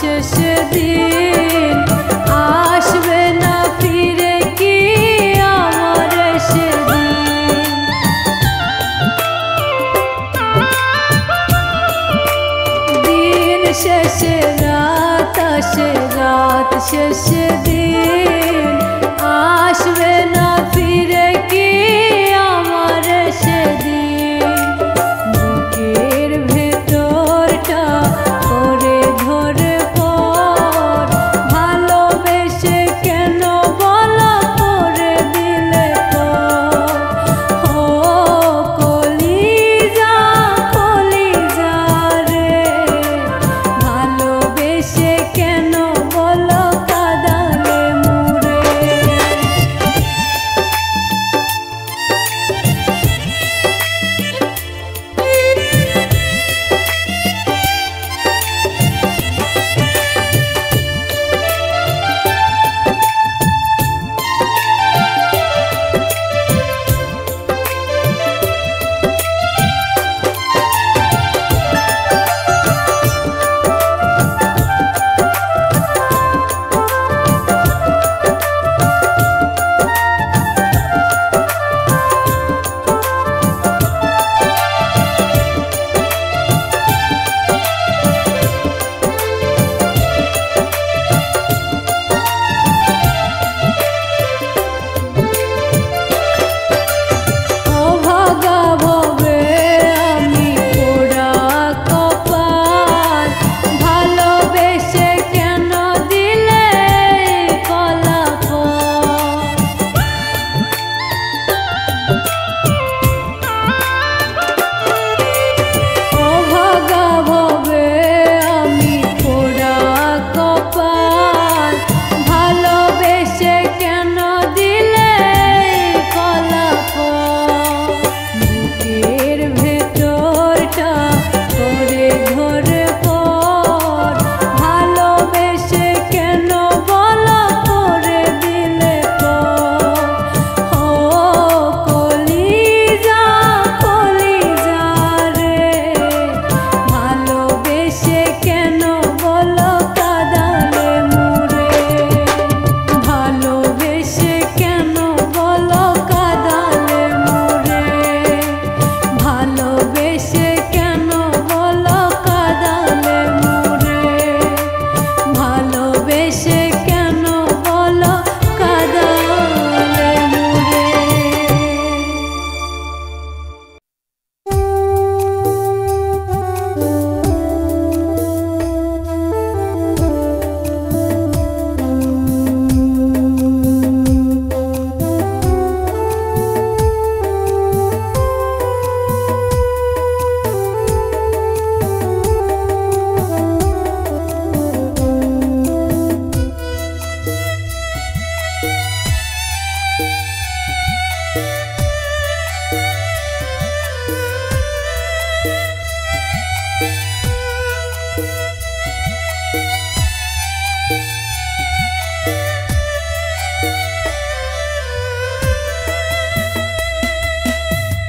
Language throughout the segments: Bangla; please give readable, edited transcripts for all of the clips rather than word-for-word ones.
শেষ দিন আসবে না ফিরে কি আমার সেদিন। দিন শেষে রাত আসে, রাত শেষে দিন আসবে না ফিরে কি আমার সেদিন। বুকের ভেতরটা করে ধরে পর ভালোবেসে কেন বলো করে দিলে পর। ও কলিজা কলিজা রে ভালোবেসে কেন বলো কাঁদালে মুরে।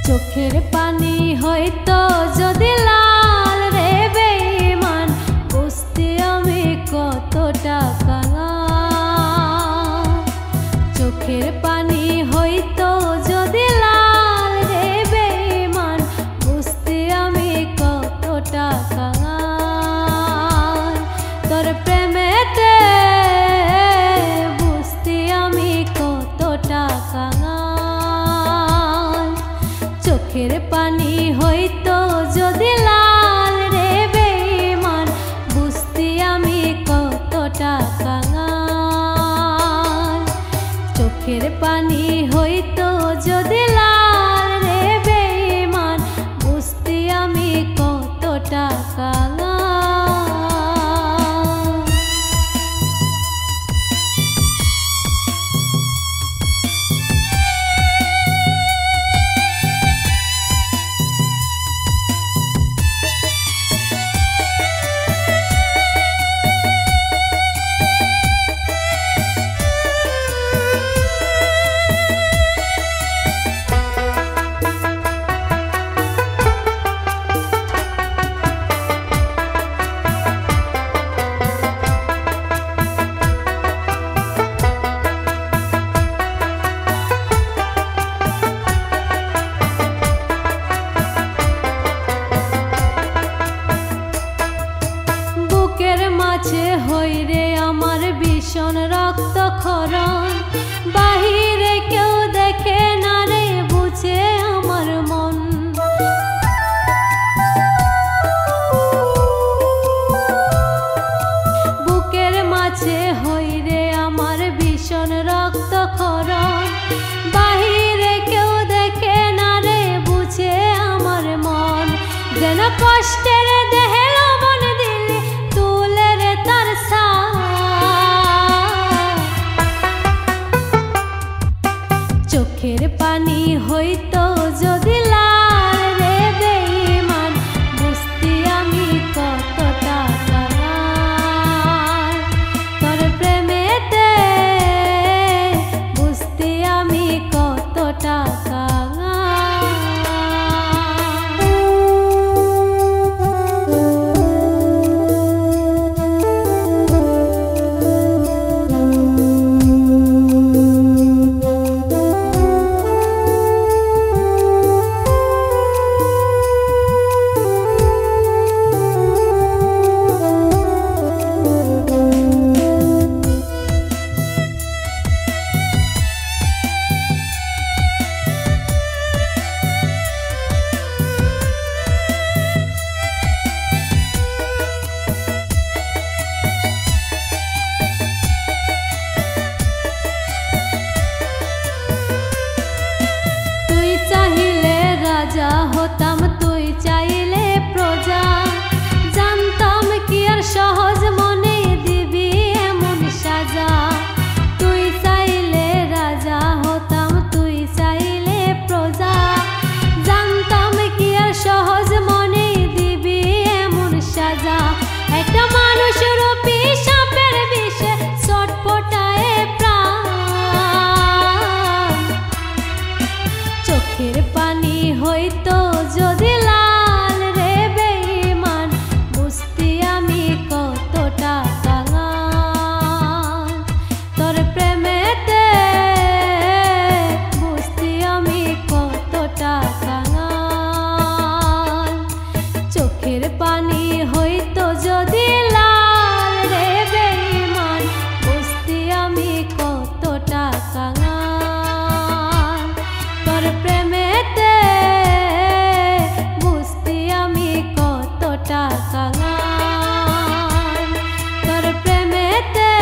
চোখের পানি হয়তো যদি লাল রে বেঈমান বুঝতে আমি কতটা কাঙাল। চোখের পানি হয়তো যদি লাল রে বেঈমান বুঝতে আমি কতটা কাঙাল। তোর প্রেমেতে বুঝতে আমি কতটা কাঙাল। চোখের পানি হয়তো যদি লাল রে বেঈমান বুঝতে আমি কতটা কাঙাল। চোখের পানি হয়তো যদি লাল রে বেঈমান বুঝতে আমি কতটা কাঙাল। পানি হইতো যদি লাল রে বেঈমান বুঝতি আমি কতটা কাঙাল তোর প্রেমেতে বুঝতি আমি কতটা কাঙাল চোখের পানি হইতো যদি লাল রে বেঈমান বুঝতি আমি কতটা কাঙাল তোর প্রেমেতে বুঝতি আমি কতটা কাঙাল তোর প্রেমেতে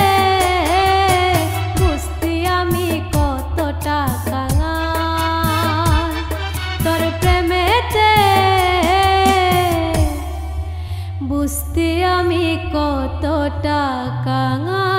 বুঝতি আমি কতটা কাঙাল তোর প্রেমেতে বুঝতি আমি কতটা কাঙাল।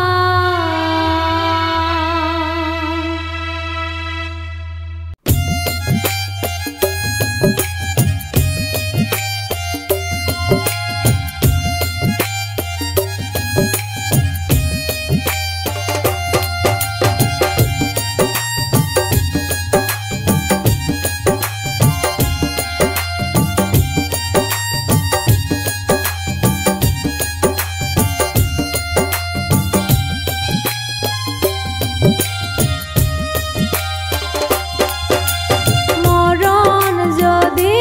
মরণ যদি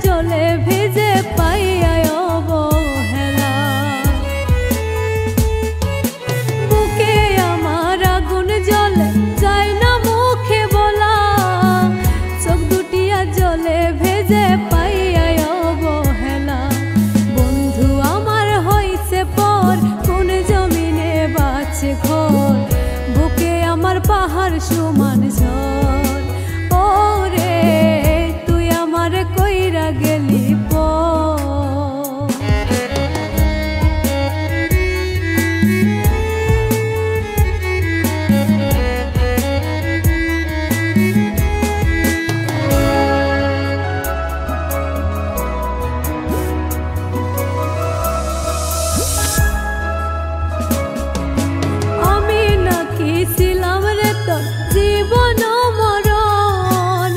জলে ভিজে পাইয়া অবহেলা। বুকে আমার আগুন জ্বলে যায় না মুখে বলা, চোখ দুটিয়া জলে ভেজে পাইয়া অবহেলা। বন্ধু আমার হইছে পর কোন জমিনে বাঁচে ঘর, বুকে আমার পাহাড় সমান ঝড়। ওরে তুই আমার কইরা গেলি পর। আমি নাকি ছিলাম রে তোর জীবন মরণ,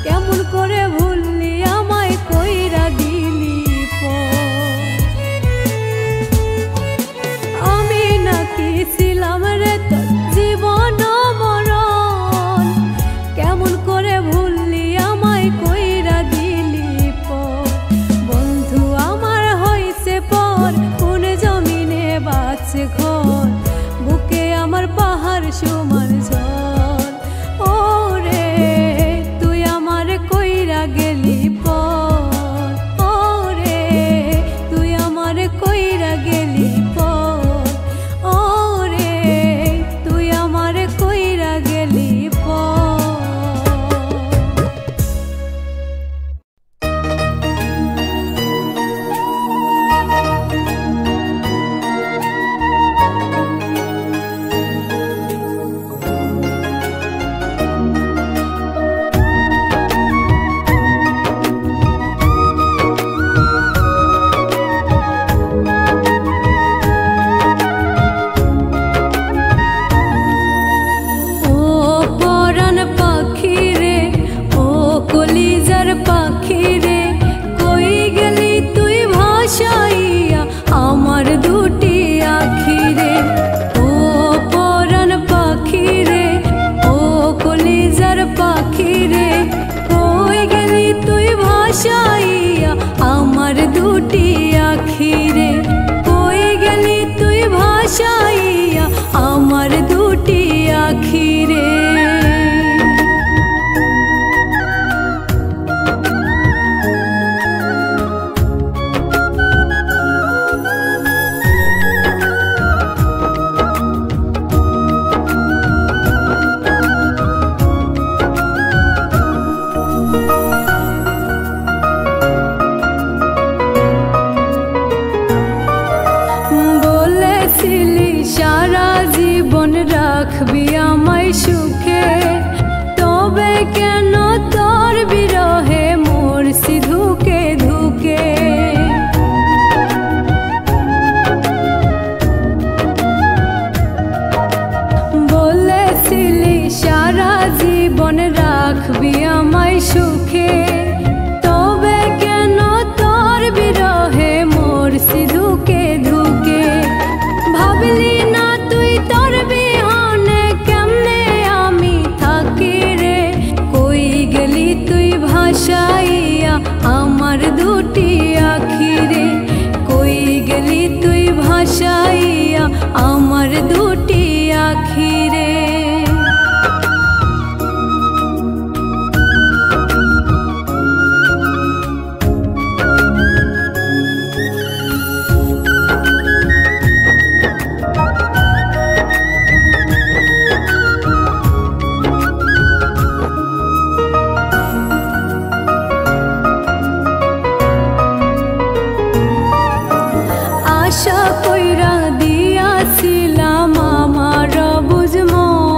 কেমন করে ভুললি আমায় কইরা দিলি পর। আমি নাকি ছিলাম রে তোর জীবন মরণ, কেমন করে ভুললি আমায় কইরা দিলি পর। বন্ধু আমার হইছে পর কোন জমিনে বাঁচে ঘর, বুকে আমার পাহাড় সমান ঝড়। ওরে তুই আমার কইরা গেলি পর, ওরে তুই আমার কইরা গেলি পর, ওরে তুই আমার কইরা গেলি পর। ও পরাণ পাখি রে, ও কলিজার পাখি রে, কই গেলি তুই ভাসাইয়া আমার দুটি আখি রে। ও পরাণ পাখি রে, ও কলিজার পাখি রে, কই গেলি তুই ভাসাইয়া আমার দুটি আখি রে। কই গেলি তুই ভাসাইয়া আমার দুটি আখি রে। বলেছিলি সারা জীবন রাখবি আমায় সুখে, তবে কেন তোর বিরহে মরছি ধুকে ধুকে। বলেছিলি সারা জীবন রাখবি আমায় সুখে, তবে কেন তোর বিরহে মরছি ধুকে ধুকে। ভাবলি না তুই তোর বিহনে কেমনে আমি থাকি রে, কই গেলি তুই ভাসাইয়া আমার দুটি আখি রে। কই গেলি তুই ভাসাইয়া আমার দুটি আখি রে। আশা কইরা দিয়াছিলাম আমার বুঝ মন,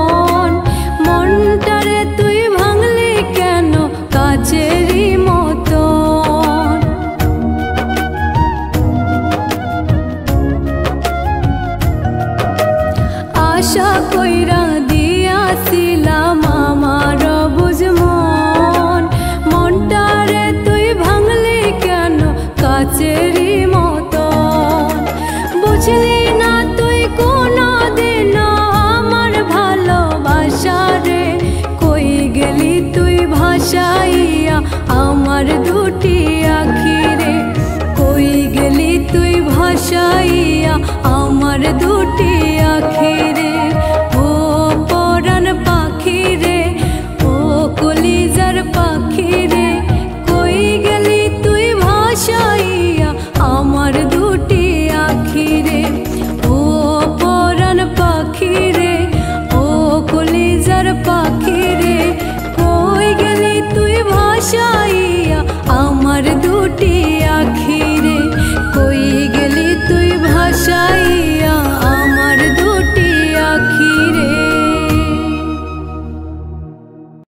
ভালোবাসার